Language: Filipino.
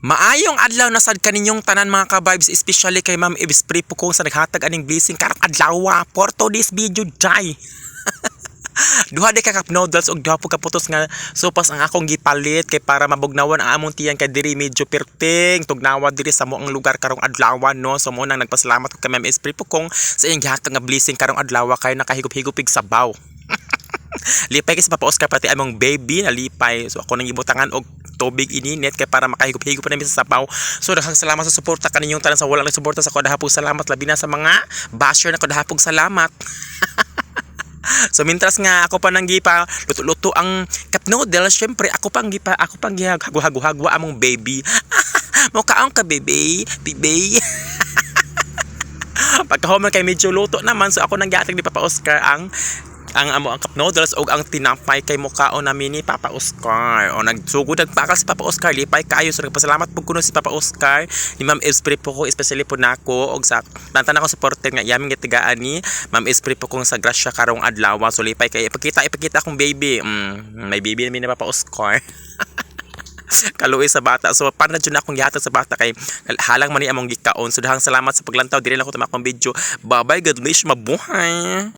Maayong adlaw na sad kaninyong tanan mga ka-vibes, especially kay Ma'am Eves Pripo kung sa naghatag aning blessing karang adlaw for today's video jay. Duha di ka cup noodles og duha po kaputos nga sopas ang akong gipalit kay para mabugnawan ang among tiyan kay diri medyo perting tugnawa diri sa moang lugar karong adlaw no. So mo nang nagpasalamat ko kay Ma'am Eves Pripo kung sa iyang gihatag nga blessing karong adlaw kay nakahigop-higupig sabaw. Lipay kasi Papa Oscar pati among baby na lipay. So ako nang gibutangan og tubig ininit kay para makahigop-higop pa namin sa sabaw. So daghang salamat sa suporta kaninyong tanan sa walang nagsuporta sa kodahapog salamat labi na sa mga basher na kodahapog salamat. So mintras nga ako pa nang gipa luto-luto ang cup noodles, syempre ako pang gihagwa among baby. Mukhaon ka baby, baby. Pagkahuman kay medyo luto naman so ako nang gihatag ni Papa Oscar ang amo ang cup noodles o ang tinapay kay mukhaon namin ni Papa Oscar. O nagsugod nagpakal si Papa Oscar lipay kaayo so nagpasalamat pud kuno si Papa Oscar ni Ma'am Eves Pripo ko especially po nako og sa tantan ako supporter nga yaming gitigaan ni Ma'am Eves Pripo kong sa grasya karong adlaw so lipay kay ipakita akong baby. May baby namin ni Papa Oscar. Kaluoy sa bata so para na dyan akong gihatag sa bata kay halang man ni among gikaon so dahang salamat sa paglantaw diri lang ko tama akong video. Bye bye, God bless, mabuhay.